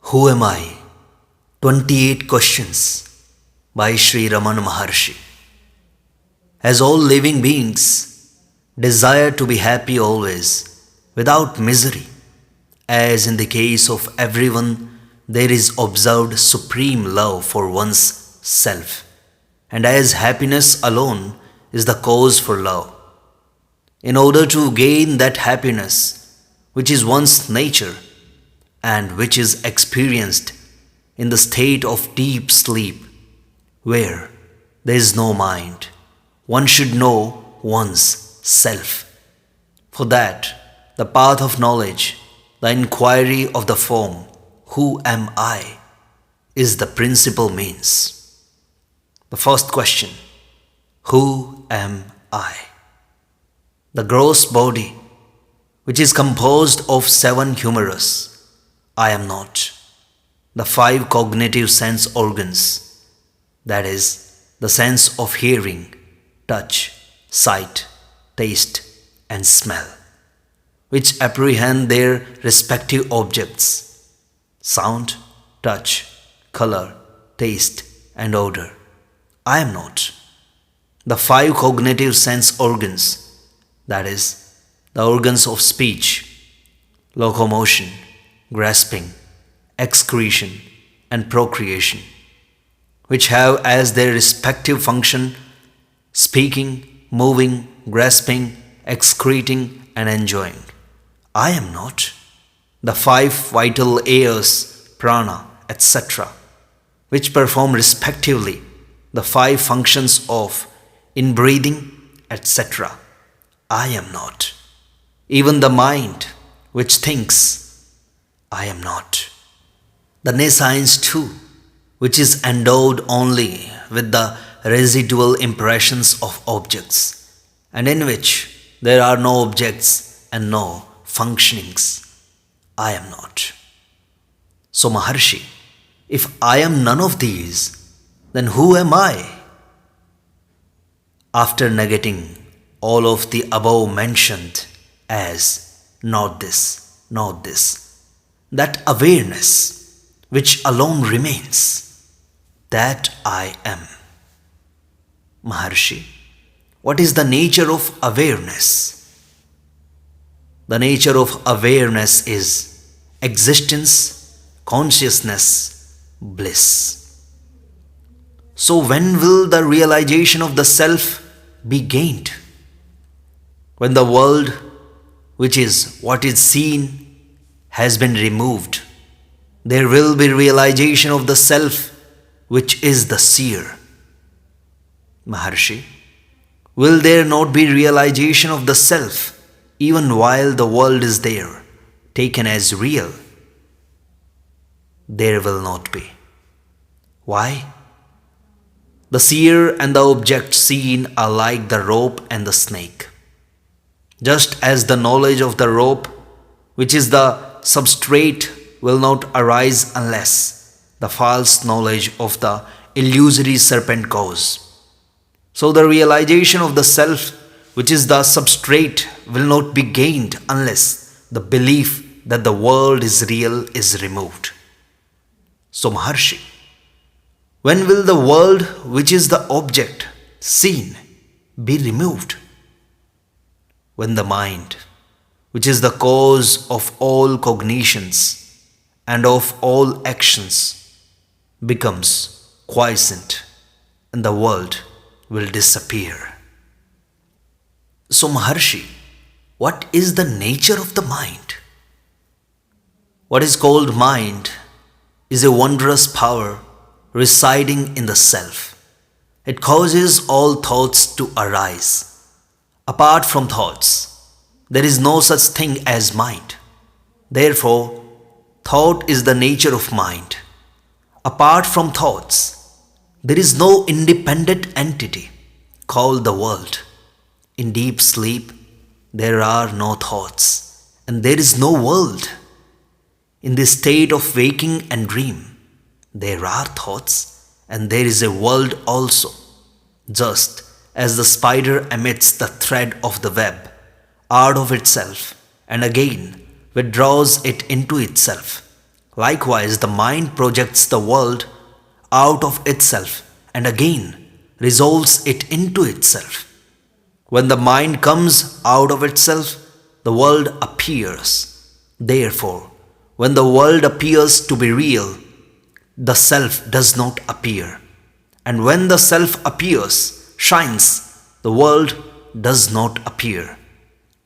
Who am I? 28 Questions by Sri Ramana Maharshi. As all living beings desire to be happy always, without misery, as in the case of everyone there is observed supreme love for one's self, and as happiness alone is the cause for love. In order to gain that happiness, which is one's nature, and which is experienced in the state of deep sleep, where there is no mind, one should know one's self. For that, the path of knowledge, the inquiry of the form, who am I, is the principal means. The first question, who am I? The gross body, which is composed of 7 humerus, I am not. The 5 cognitive sense organs, that is, the sense of hearing, touch, sight, taste, and smell, which apprehend their respective objects, sound, touch, color, taste, and odor. I am not. The 5 cognitive sense organs, that is, the organs of speech, locomotion, grasping, excretion, and procreation, which have as their respective function speaking, moving, grasping, excreting, and enjoying. I am not. The 5 vital airs, prana, etc., which perform respectively the 5 functions of inbreathing, etc. I am not. Even the mind, which thinks, I am not. The nescience too, which is endowed only with the residual impressions of objects, and in which there are no objects and no functionings. I am not. So Maharshi, if I am none of these, then who am I? After negating all of the above mentioned as not this, not this, that awareness which alone remains, that I am. Maharshi, what is the nature of awareness? The nature of awareness is existence, consciousness, bliss. So when will the realization of the self be gained? When the world, which is what is seen, has been removed, there will be realization of the self, which is the seer. Maharshi, will there not be realization of the self even while the world is there, taken as real? There will not be. Why? The seer and the object seen are like the rope and the snake. Just as the knowledge of the rope, which is the substrate, will not arise unless the false knowledge of the illusory serpent goes, so the realization of the self, which is the substrate, will not be gained unless the belief that the world is real is removed. So Maharshi, when will the world, which is the object seen, be removed? When the mind, which is the cause of all cognitions and of all actions, becomes quiescent, and the world will disappear. So Maharshi, what is the nature of the mind? What is called mind is a wondrous power residing in the self. It causes all thoughts to arise. Apart from thoughts, there is no such thing as mind. Therefore, thought is the nature of mind. Apart from thoughts, there is no independent entity called the world. In deep sleep, there are no thoughts, and there is no world. In the state of waking and dream, there are thoughts, and there is a world also, just as the spider emits the thread of the web out of itself and again withdraws it into itself. Likewise, the mind projects the world out of itself and again resolves it into itself. When the mind comes out of itself, the world appears. Therefore, when the world appears to be real, the self does not appear. And when the self appears, shines, the world does not appear.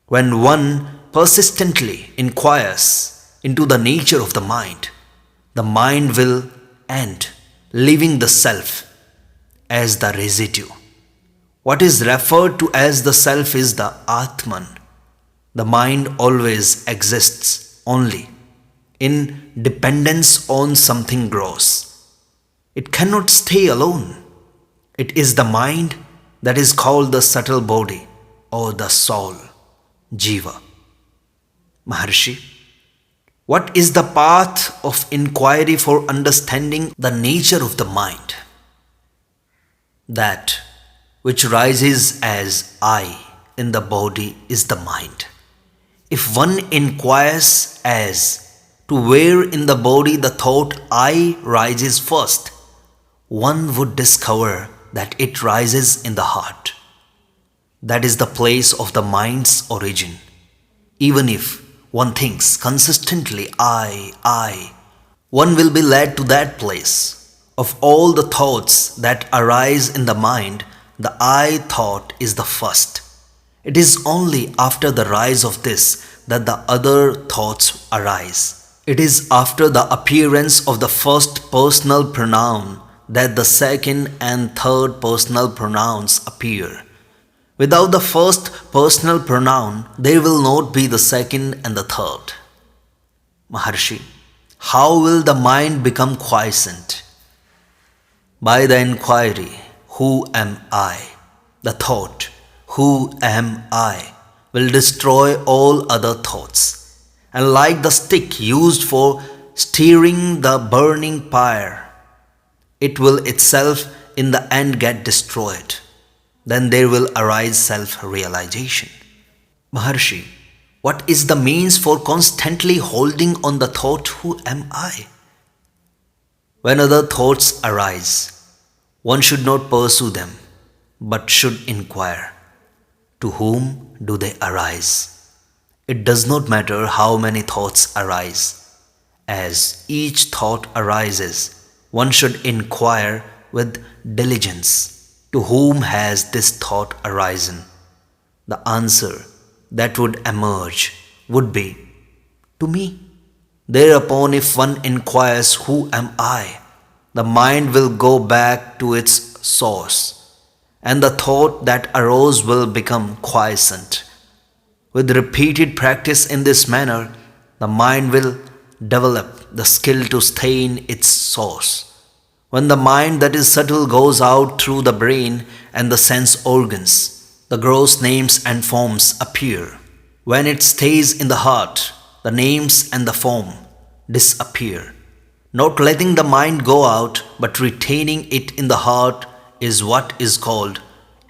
When one persistently inquires into the nature of the mind will end, leaving the self as the residue. What is referred to as the self is the Atman. The mind always exists only in dependence on something gross. It cannot stay alone. It is the mind that is called the subtle body or the soul, Jiva. Maharshi, what is the path of inquiry for understanding the nature of the mind? That which rises as I in the body is the mind. If one inquires as to where in the body the thought I rises first, one would discover that it rises in the heart. That is the place of the mind's origin. Even if one thinks consistently I, one will be led to that place. Of all the thoughts that arise in the mind, the I thought is the first. It is only after the rise of this that the other thoughts arise. It is after the appearance of the first personal pronoun that the second and third personal pronouns appear. Without the first personal pronoun, there will not be the second and the third. Maharshi, how will the mind become quiescent? By the inquiry, who am I? The thought, who am I, will destroy all other thoughts. And like the stick used for stirring the burning pyre, it will itself in the end get destroyed. Then there will arise self-realization. Maharshi, what is the means for constantly holding on the thought, who am I? When other thoughts arise, one should not pursue them, but should inquire, to whom do they arise? It does not matter how many thoughts arise. As each thought arises, one should inquire with diligence, to whom has this thought arisen? The answer that would emerge would be, to me. Thereupon, if one inquires, who am I? The mind will go back to its source, and the thought that arose will become quiescent. With repeated practice in this manner, the mind will develop the skill to stay in its source. When the mind that is subtle goes out through the brain and the sense organs, the gross names and forms appear. When it stays in the heart, the names and the form disappear. Not letting the mind go out, but retaining it in the heart is what is called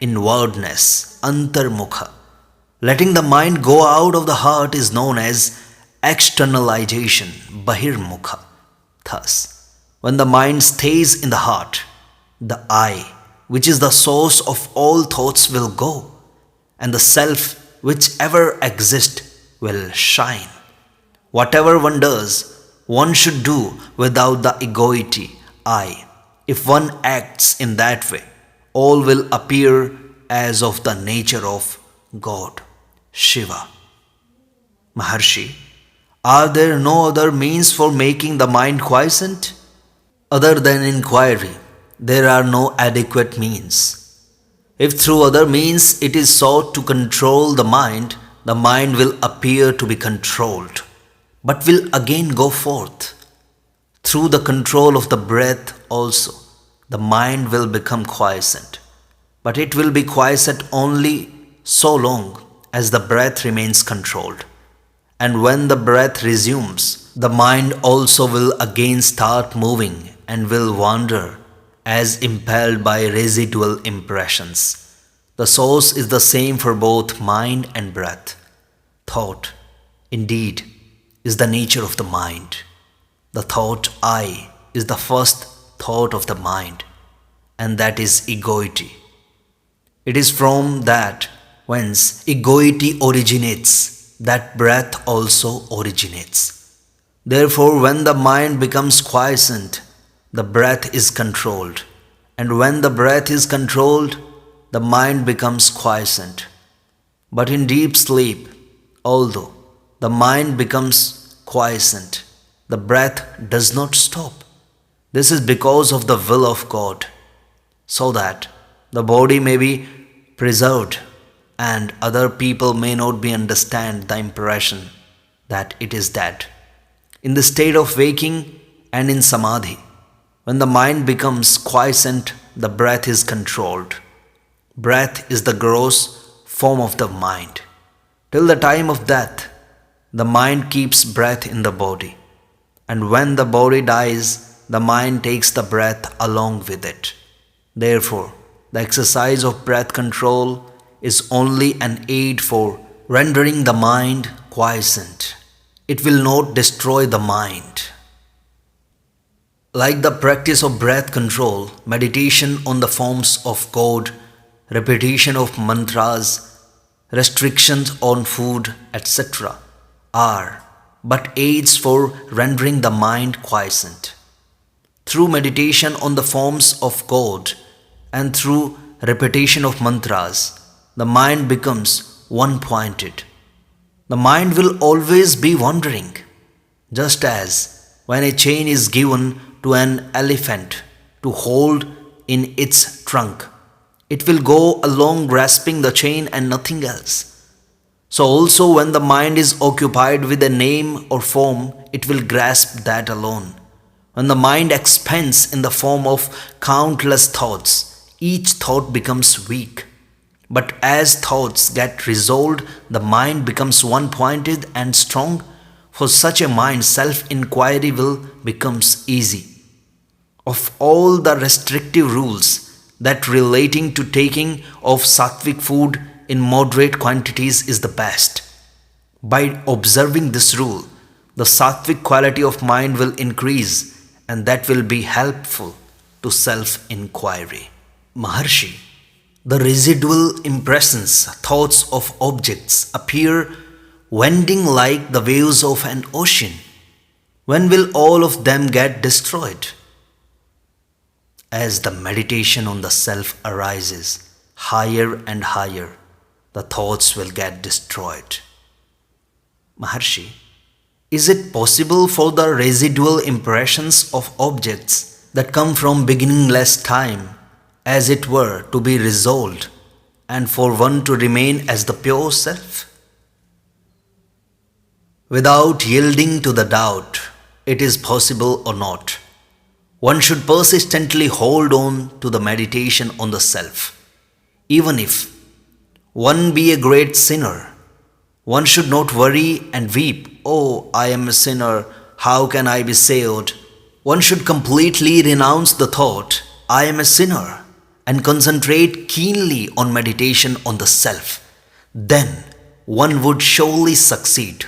inwardness, antarmukha. Letting the mind go out of the heart is known as externalization, bahirmukha. Thus, when the mind stays in the heart, the I, which is the source of all thoughts, will go, and the self, which ever exists, will shine. Whatever one does, one should do without the egoity, I. If one acts in that way, all will appear as of the nature of God, Shiva. Maharshi, are there no other means for making the mind quiescent? Other than inquiry, there are no adequate means. If through other means it is sought to control the mind will appear to be controlled, but will again go forth. Through the control of the breath also, the mind will become quiescent. But it will be quiescent only so long as the breath remains controlled. And when the breath resumes, the mind also will again start moving and will wander as impelled by residual impressions. The source is the same for both mind and breath. Thought, indeed, is the nature of the mind. The thought I is the first thought of the mind, and that is egoity. It is from that whence egoity originates that breath also originates. Therefore, when the mind becomes quiescent, the breath is controlled, and when the breath is controlled, the mind becomes quiescent. But in deep sleep, although the mind becomes quiescent, the breath does not stop. This is because of the will of God, so that the body may be preserved and other people may not be understand the impression that it is dead. In the state of waking and in samadhi, when the mind becomes quiescent, the breath is controlled. Breath is the gross form of the mind. Till the time of death, the mind keeps breath in the body. And when the body dies, the mind takes the breath along with it. Therefore, the exercise of breath control is only an aid for rendering the mind quiescent. It will not destroy the mind. Like the practice of breath control, meditation on the forms of God, repetition of mantras, restrictions on food, etc., are but aids for rendering the mind quiescent. Through meditation on the forms of God and through repetition of mantras, the mind becomes one-pointed. The mind will always be wandering, just as when a chain is given to an elephant to hold in its trunk, it will go along grasping the chain and nothing else. So also when the mind is occupied with a name or form, it will grasp that alone. When the mind expands in the form of countless thoughts, each thought becomes weak. But as thoughts get resolved, the mind becomes one-pointed and strong. For such a mind, self-inquiry will becomes easy. Of all the restrictive rules, that relating to taking of sattvic food in moderate quantities is the best. By observing this rule, the sattvic quality of mind will increase, and that will be helpful to self-inquiry. Maharshi, the residual impressions, thoughts of objects appear wending like the waves of an ocean. When will all of them get destroyed? As the meditation on the self arises higher and higher, the thoughts will get destroyed. Maharshi, is it possible for the residual impressions of objects that come from beginningless time, as it were, to be resolved, and for one to remain as the pure self? Without yielding to the doubt, it is possible or not, one should persistently hold on to the meditation on the self. Even if one be a great sinner, one should not worry and weep, "Oh, I am a sinner, how can I be saved?" One should completely renounce the thought, "I am a sinner," and concentrate keenly on meditation on the self. Then one would surely succeed.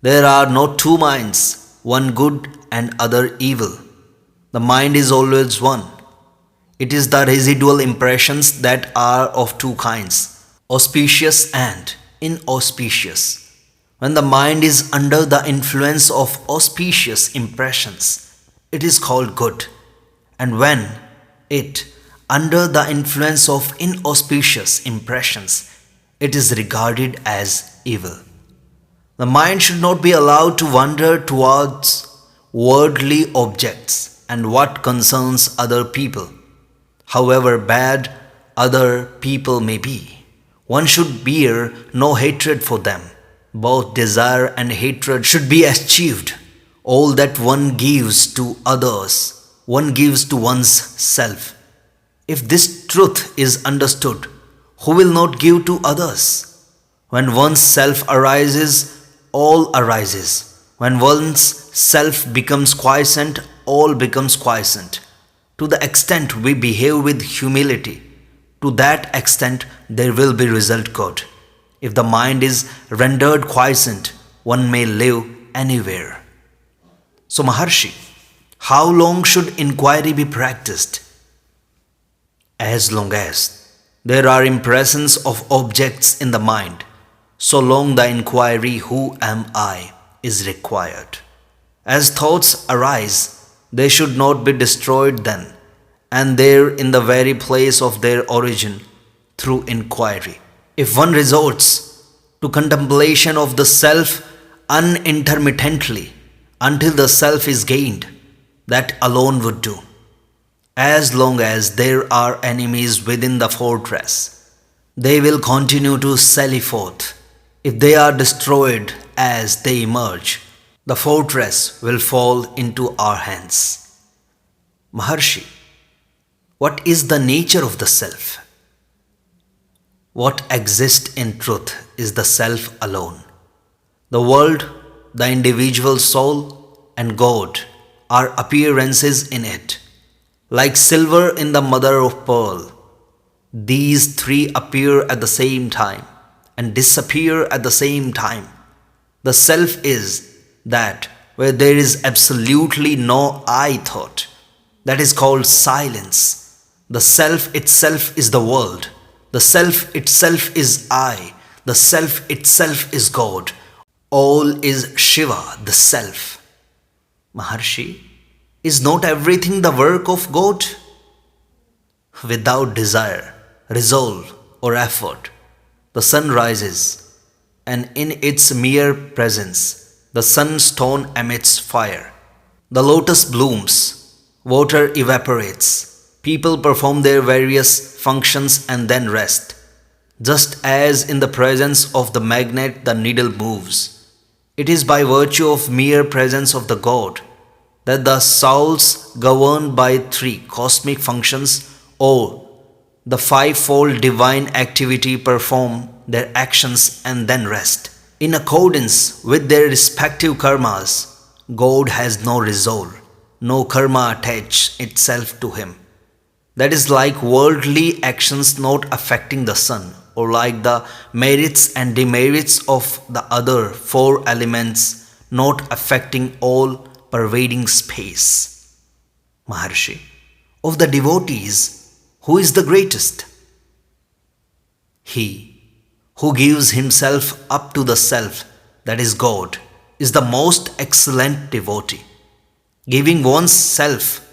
There are not two minds, one good and other evil. The mind is always one. It is the residual impressions that are of two kinds, auspicious and inauspicious. When the mind is under the influence of auspicious impressions, it is called good, and when it under the influence of inauspicious impressions, it is regarded as evil. The mind should not be allowed to wander towards worldly objects and what concerns other people, however bad other people may be. One should bear no hatred for them. Both desire and hatred should be eschewed. All that one gives to others, one gives to one's self. If this truth is understood, who will not give to others? When one's self arises, all arises. When one's self becomes quiescent, all becomes quiescent. To the extent we behave with humility, to that extent there will be result good. If the mind is rendered quiescent, one may live anywhere. So, Maharshi, how long should inquiry be practiced? As long as there are impressions of objects in the mind, so long the inquiry, who am I, is required. As thoughts arise, they should not be destroyed then, and there in the very place of their origin, through inquiry. If one resorts to contemplation of the self unintermittently until the self is gained, that alone would do. As long as there are enemies within the fortress, they will continue to sally forth. If they are destroyed as they emerge, the fortress will fall into our hands. Maharshi, what is the nature of the self? What exists in truth is the self alone. The world, the individual soul, and God are appearances in it. Like silver in the mother of pearl, these three appear at the same time and disappear at the same time. The self is that where there is absolutely no I thought. That is called silence. The self itself is the world. The self itself is I. The self itself is God. All is Shiva, the self. Maharshi, is not everything the work of God? Without desire, resolve, or effort, the sun rises, and in its mere presence, the sunstone emits fire. The lotus blooms, water evaporates, people perform their various functions and then rest. Just as in the presence of the magnet the needle moves, it is by virtue of mere presence of the God that the souls governed by three cosmic functions or the fivefold divine activity perform their actions and then rest. In accordance with their respective karmas, God has no resolve, no karma attach itself to him. That is like worldly actions not affecting the sun, or like the merits and demerits of the other four elements not affecting all pervading space. Maharshi, of the devotees, who is the greatest? He who gives himself up to the self, that is God, is the most excellent devotee. Giving one's self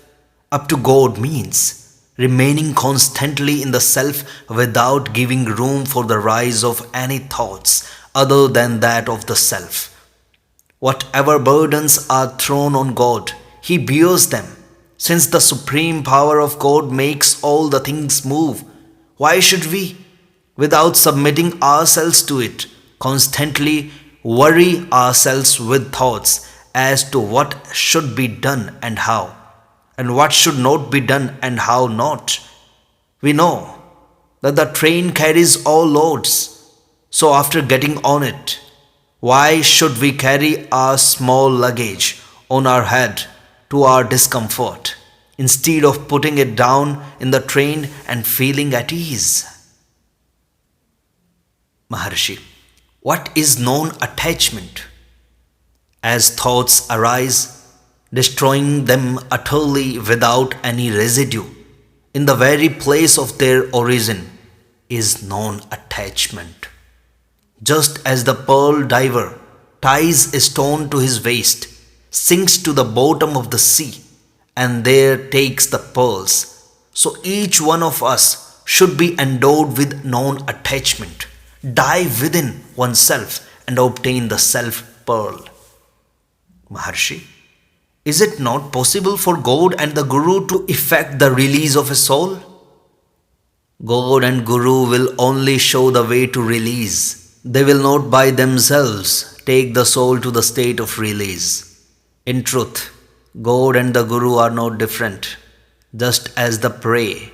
up to God means remaining constantly in the self without giving room for the rise of any thoughts other than that of the self. Whatever burdens are thrown on God, he bears them. Since the supreme power of God makes all the things move, why should we, without submitting ourselves to it, constantly worry ourselves with thoughts as to what should be done and how, and what should not be done and how not? We know that the train carries all loads, so after getting on it, why should we carry our small luggage on our head to our discomfort, instead of putting it down in the train and feeling at ease? Maharshi, what is non-attachment? As thoughts arise, destroying them utterly without any residue, in the very place of their origin, is non-attachment. Just as the pearl diver ties a stone to his waist, sinks to the bottom of the sea, and there takes the pearls, so each one of us should be endowed with non-attachment, dive within oneself and obtain the self-pearl. Maharshi, is it not possible for God and the Guru to effect the release of a soul? God and Guru will only show the way to release. They will not by themselves take the soul to the state of release. In truth, God and the Guru are not different, just as the prey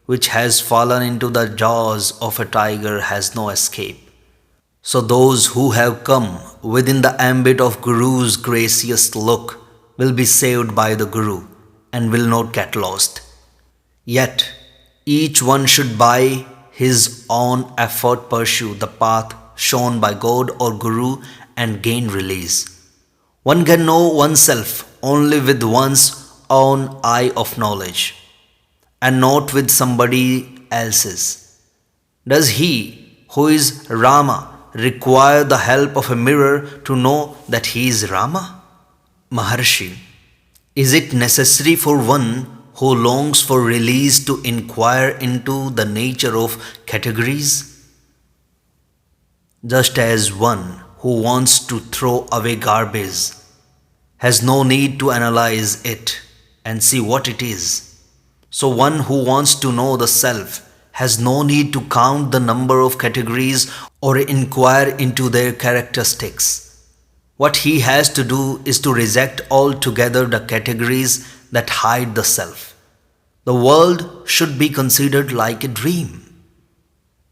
which has fallen into the jaws of a tiger has no escape. So those who have come within the ambit of Guru's gracious look will be saved by the Guru and will not get lost. Yet, each one should by his own effort pursue the path shown by God or Guru and gain release. One can know oneself only with one's own eye of knowledge and not with somebody else's? Does he who is Rama require the help of a mirror to know that he is Rama? Maharshi, is it necessary for one who longs for release to inquire into the nature of categories? Just as one who wants to throw away garbage has no need to analyze it and see what it is, so one who wants to know the self has no need to count the number of categories or inquire into their characteristics. What he has to do is to reject altogether the categories that hide the self. The world should be considered like a dream.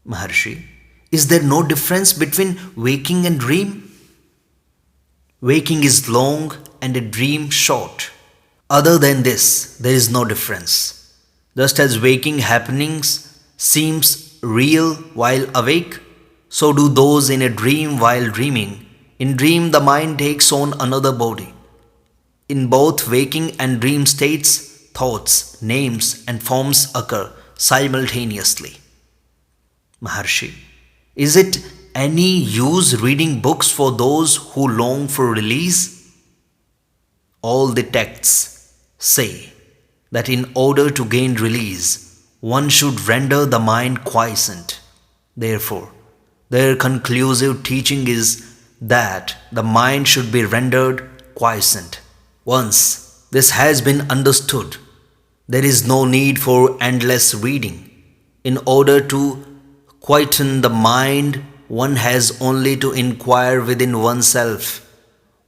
Maharshi, is there no difference between waking and dream? Waking is long and a dream short. Other than this, there is no difference. Just as waking happenings seems real while awake, so do those in a dream while dreaming. In dream, the mind takes on another body. In both waking and dream states, thoughts, names, and forms occur simultaneously. Maharshi, is it any use reading books for those who long for release? All the texts say that in order to gain release, one should render the mind quiescent. Therefore, their conclusive teaching is that the mind should be rendered quiescent. Once this has been understood, there is no need for endless reading. In order to quieten the mind, one has only to inquire within oneself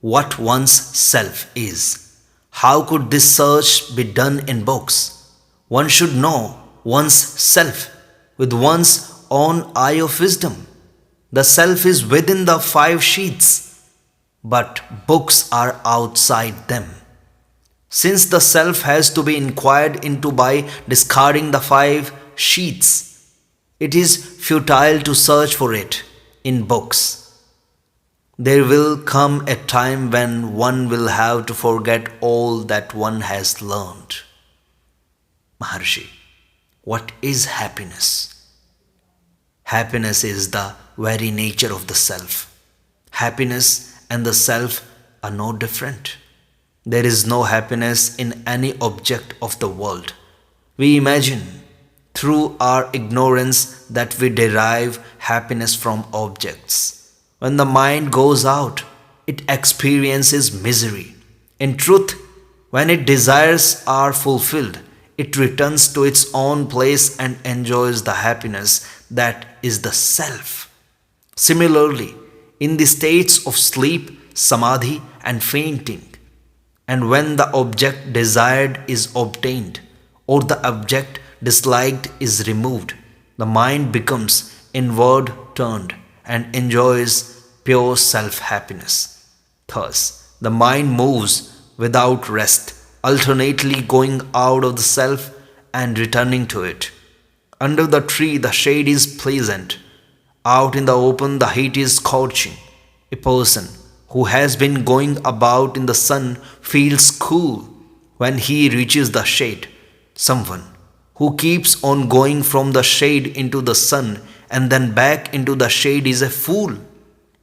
what one's self is. How could this search be done in books? One should know one's self with one's own eye of wisdom. The self is within the 5 sheets, but books are outside them. Since the self has to be inquired into by discarding the 5 sheets, it is futile to search for it in books. There will come a time when one will have to forget all that one has learned. Maharshi, what is happiness? Happiness is the very nature of the self. Happiness and the self are no different. There is no happiness in any object of the world. We imagine through our ignorance that we derive happiness from objects. When the mind goes out, it experiences misery. In truth, when its desires are fulfilled, it returns to its own place and enjoys the happiness that is the self. Similarly, in the states of sleep, samadhi, and fainting, and when the object desired is obtained or the object disliked is removed, the mind becomes inward turned and enjoys pure self-happiness. Thus, the mind moves without rest, alternately going out of the self and returning to it. Under the tree, the shade is pleasant. Out in the open, the heat is scorching. A person who has been going about in the sun feels cool when he reaches the shade. Someone who keeps on going from the shade into the sun and then back into the shade is a fool.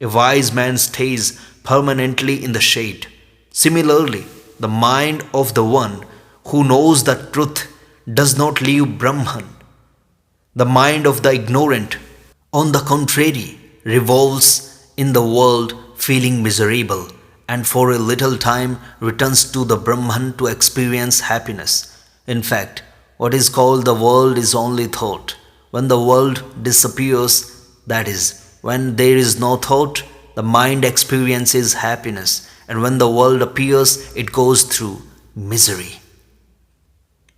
A wise man stays permanently in the shade. Similarly, the mind of the one who knows the truth does not leave Brahman. The mind of the ignorant, on the contrary, revolves in the world feeling miserable and for a little time returns to the Brahman to experience happiness. In fact, what is called the world is only thought. When the world disappears, that is, when there is no thought, the mind experiences happiness, and when the world appears, it goes through misery.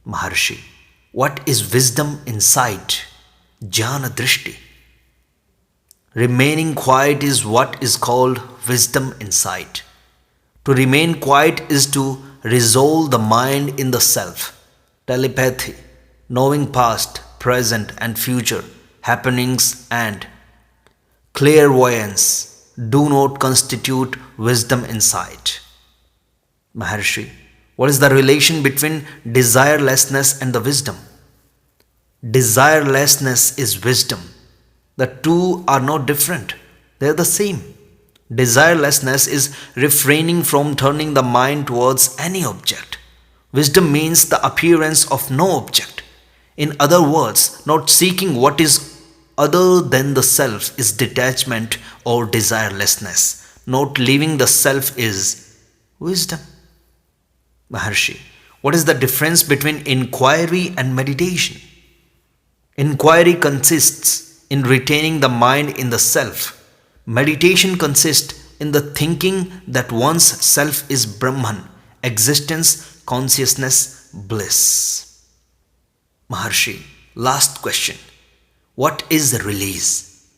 Maharshi, what is wisdom insight? Jnana drishti. Remaining quiet is what is called wisdom insight. To remain quiet is to resolve the mind in the self. Telepathy, knowing past, present, and future happenings, and clairvoyance do not constitute wisdom insight. Maharshi, what is the relation between desirelessness and the wisdom? Desirelessness is wisdom. The two are not different, they are the same. Desirelessness is refraining from turning the mind towards any object. Wisdom means the appearance of no object. In other words, not seeking what is other than the self is detachment or desirelessness. Not leaving the self is wisdom. Maharshi, what is the difference between inquiry and meditation? Inquiry consists in retaining the mind in the self. Meditation consists in the thinking that one's self is Brahman, existence, consciousness, bliss. Maharshi, last question. What is release?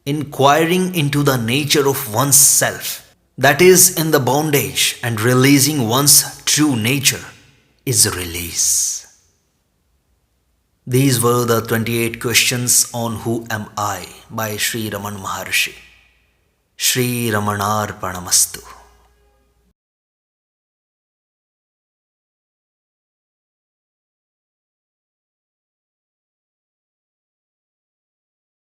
Inquiring into the nature of one's self, that is in the bondage, and releasing one's true nature is release. These were the 28 questions on Who Am I by Sri Ramana Maharshi. Sri Ramanarpanamastu.